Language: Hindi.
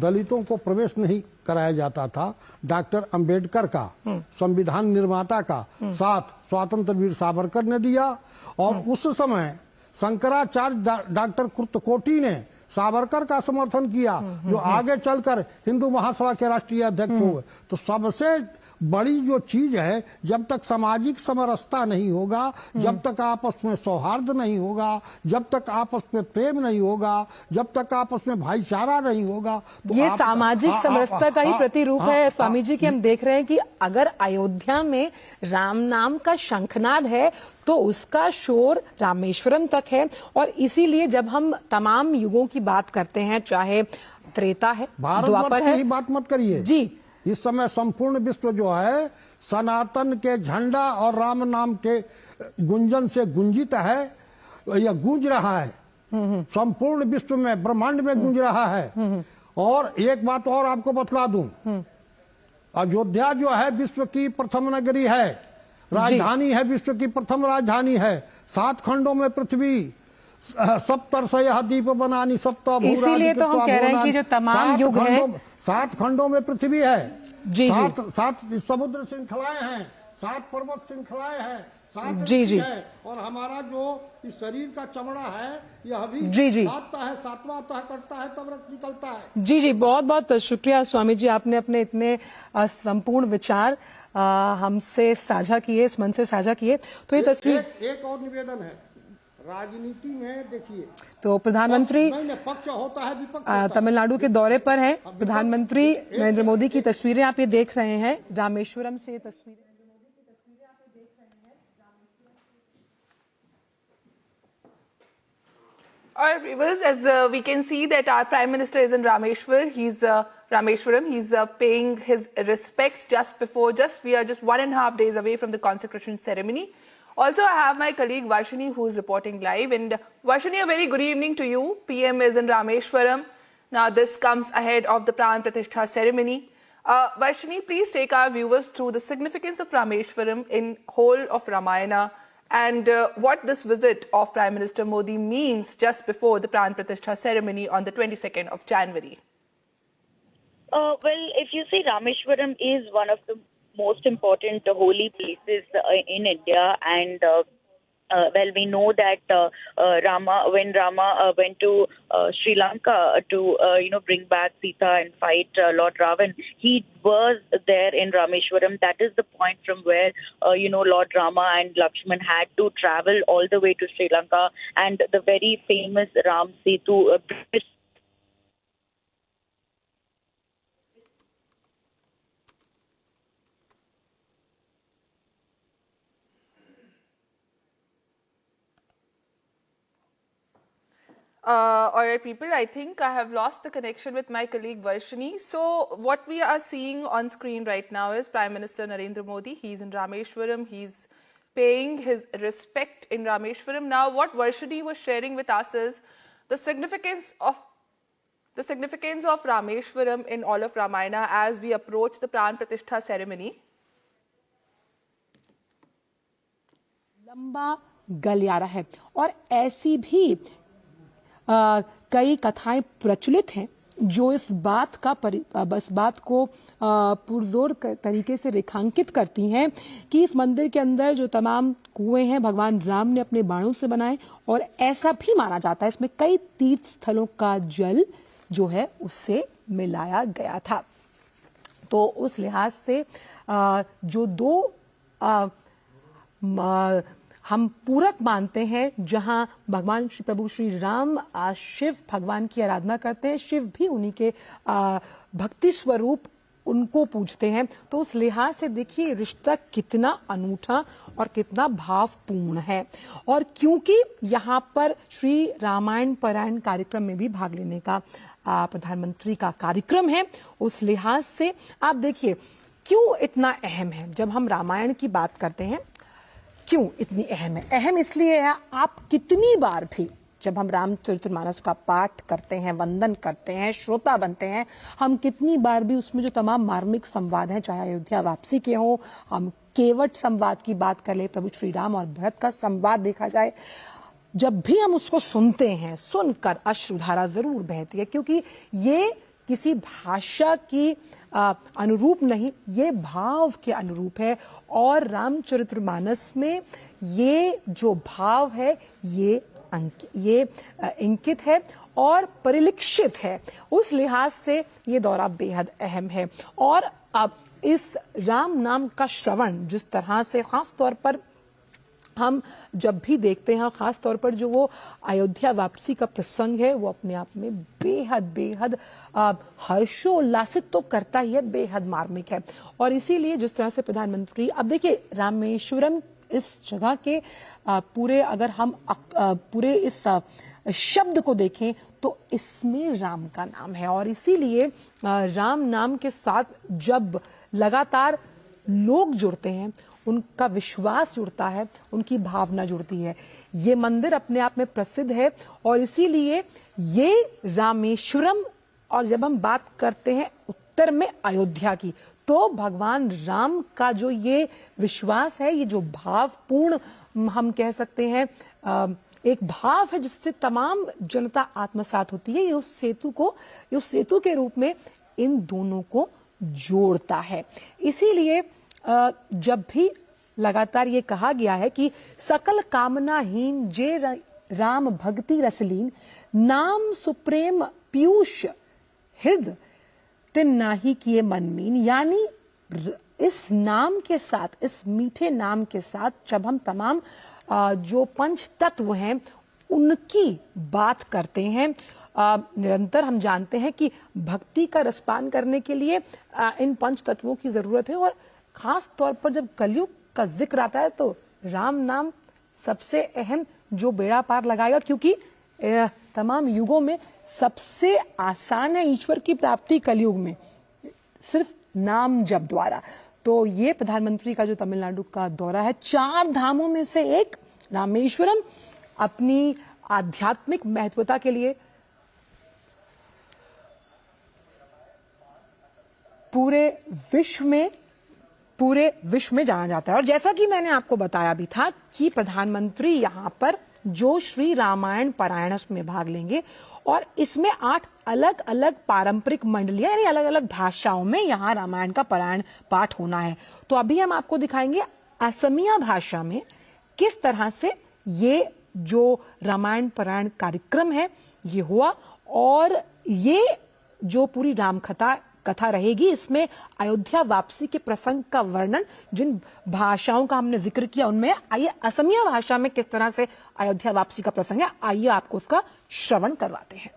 दलितों को प्रवेश नहीं कराया जाता था, डॉक्टर अंबेडकर का, संविधान निर्माता का साथ स्वतंत्र वीर सावरकर ने दिया। और उस समय शंकराचार्य डॉक्टर कुर्तकोटी ने सावरकर का समर्थन किया, जो आगे चलकर हिंदू महासभा के राष्ट्रीय अध्यक्ष हुए। तो सबसे बड़ी जो चीज है, जब तक सामाजिक समरसता नहीं होगा, जब तक आपस में सौहार्द नहीं होगा, जब तक आपस में प्रेम नहीं होगा, जब तक आपस में भाईचारा नहीं होगा, तो ये सामाजिक समरसता का ही प्रतिरूप है स्वामी जी, कि हम देख रहे हैं कि अगर अयोध्या में राम नाम का शंखनाद है तो उसका शोर रामेश्वरम तक है। और इसीलिए जब हम तमाम युगों की बात करते हैं, चाहे त्रेता है, द्वापर है, बात मत करिए जी, इस समय संपूर्ण विश्व जो है सनातन के झंडा और राम नाम के गुंजन से गुंजित है, या गूंज रहा है। संपूर्ण विश्व में, ब्रह्मांड में गूंज रहा है। और एक बात और आपको बतला दूं, अयोध्या जो है विश्व की प्रथम नगरी है, राजधानी है, विश्व की प्रथम राजधानी है। 7 खंडों में पृथ्वी, सप्तर्षयः दीप बनानी सप्त भूरा, इसीलिए तो हम कह रहे हैं कि जो तमाम युग है, 7 खंडों में पृथ्वी है, जी, 7 समुद्र श्रृंखलाएं हैं, 7 पर्वत श्रृंखलाएं हैं, 7 जी है। और हमारा जो इस शरीर का चमड़ा है, यह भी जी आता है, 7वां तह करता है तब रक्त निकलता है। जी जी, बहुत बहुत शुक्रिया स्वामी जी, आपने अपने इतने संपूर्ण विचार हमसे साझा किए, इस मन से साझा किए। तो ये तस्वीर, एक और निवेदन है, राजनीति में देखिए तो प्रधानमंत्री पक्ष होता है, विपक्ष तमिलनाडु के दौरे पर हैं। प्रधानमंत्री नरेंद्र मोदी की तस्वीरें आप ये देख रहे हैं, रामेश्वरम से तस्वीरें आप ये देख रहे हैं। All right, viewers, as we can see that our Prime Minister is in Rameshwaram. He's paying his respects we are just 1.5 days away from the consecration ceremony. Also, I have my colleague Varshini who is reporting live. And Varshini, a very good evening to you. PM is in Rameshwaram. Now, this comes ahead of the Pran Pratishtha ceremony. Varshini, please take our viewers through the significance of Rameshwaram in whole of Ramayana, and what this visit of Prime Minister Modi means just before the Pran Pratishtha ceremony on the 22nd of January. Well, if you see, Rameshwaram is one of the most important holy places in India, and well, we know that when Rama went to Sri Lanka to bring back Sita and fight Lord Ravan, he was there in Rameshwaram. That is the point from where Lord Rama and Lakshman had to travel all the way to Sri Lanka, and the very famous Ram Setu bridge. All right, people, I think I have lost the connection with my colleague Varshini. So what we are seeing on screen right now is Prime Minister Narendra Modi. He's in Rameshwaram. He's paying his respect in Rameshwaram. Now, what Varshini was sharing with us is the significance of Rameshwaram in all of Ramayana as we approach the Pran Pratishtha ceremony. लंबा गलियारा है और ऐसी भी कई कथाएं प्रचलित हैं जो इस बात को पुरजोर तरीके से रेखांकित करती हैं कि इस मंदिर के अंदर जो तमाम कुएं हैं भगवान राम ने अपने बाणों से बनाए, और ऐसा भी माना जाता है इसमें कई तीर्थ स्थलों का जल जो है उससे मिलाया गया था। तो उस लिहाज से जो दो हम पूरक मानते हैं, जहां भगवान प्रभु श्री राम शिव भगवान की आराधना करते हैं, शिव भी उन्हीं के भक्ति स्वरूप उनको पूजते हैं। तो उस लिहाज से देखिए रिश्ता कितना अनूठा और कितना भावपूर्ण है। और क्योंकि यहाँ पर श्री रामायण पारायण कार्यक्रम में भी भाग लेने का प्रधानमंत्री का कार्यक्रम है, उस लिहाज से आप देखिए क्यों इतना अहम है। जब हम रामायण की बात करते हैं क्यों इतनी अहम है, अहम इसलिए है आप कितनी बार भी जब हम रामचरितमानस का पाठ करते हैं, वंदन करते हैं, श्रोता बनते हैं, हम कितनी बार भी उसमें जो तमाम मार्मिक संवाद हैं, चाहे अयोध्या वापसी के हों, हम केवट संवाद की बात कर ले, प्रभु श्री राम और भरत का संवाद देखा जाए, जब भी हम उसको सुनते हैं, सुनकर अश्रुधारा जरूर बहती है, क्योंकि ये किसी भाषा की अनुरूप नहीं, ये भाव के अनुरूप है। और रामचरितमानस में ये जो भाव है ये इंकित है और परिलक्षित है। उस लिहाज से ये दौरा बेहद अहम है। और अब इस राम नाम का श्रवण जिस तरह से खास तौर पर हम जब भी देखते हैं, खास तौर पर जो वो अयोध्या वापसी का प्रसंग है, वो अपने आप में बेहद हर्षोल्लासित तो करता ही है, बेहद मार्मिक है। और इसीलिए जिस तरह से प्रधानमंत्री, अब देखिए रामेश्वरम इस जगह के पूरे, अगर हम पूरे इस शब्द को देखें तो इसमें राम का नाम है। और इसीलिए राम नाम के साथ जब लगातार लोग जुड़ते हैं, उनका विश्वास जुड़ता है, उनकी भावना जुड़ती है। ये मंदिर अपने आप में प्रसिद्ध है और इसीलिए ये रामेश्वरम, और जब हम बात करते हैं उत्तर में अयोध्या की, तो भगवान राम का जो ये विश्वास है, ये जो भावपूर्ण हम कह सकते हैं एक भाव है जिससे तमाम जनता आत्मसात होती है, ये उस सेतु के रूप में इन दोनों को जोड़ता है। इसीलिए जब भी लगातार ये कहा गया है कि सकल कामनाहीन जे राम भक्ति रसलीन, नाम सुप्रेम पीयूष हृदय तिन नाही किए मनमीन, यानी इस नाम के साथ, इस मीठे नाम के साथ जब हम तमाम जो पंच तत्व हैं उनकी बात करते हैं, निरंतर हम जानते हैं कि भक्ति का रसपान करने के लिए इन पंच तत्वों की जरूरत है। और खास तौर पर जब कलयुग का जिक्र आता है तो राम नाम सबसे अहम जो बेड़ा पार लगाएगा, क्योंकि तमाम युगों में सबसे आसान है ईश्वर की प्राप्ति कलयुग में, सिर्फ नाम जप द्वारा। तो ये प्रधानमंत्री का जो तमिलनाडु का दौरा है, 4 धामों में से एक रामेश्वरम, अपनी आध्यात्मिक महत्वता के लिए पूरे विश्व में जाना जाता है। और जैसा कि मैंने आपको बताया भी था कि प्रधानमंत्री यहां पर जो श्री रामायण पारायणस में भाग लेंगे और इसमें 8 अलग अलग पारंपरिक मंडलियां, यानी अलग अलग भाषाओं में यहां रामायण का पारायण पाठ होना है। तो अभी हम आपको दिखाएंगे असमिया भाषा में किस तरह से ये जो रामायण पारायण कार्यक्रम है ये हुआ। और ये जो पूरी राम कथा रहेगी, इसमें अयोध्या वापसी के प्रसंग का वर्णन जिन भाषाओं का हमने जिक्र किया उनमें, आइए असमिया भाषा में किस तरह से अयोध्या वापसी का प्रसंग है, आइए आपको उसका श्रवण करवाते हैं।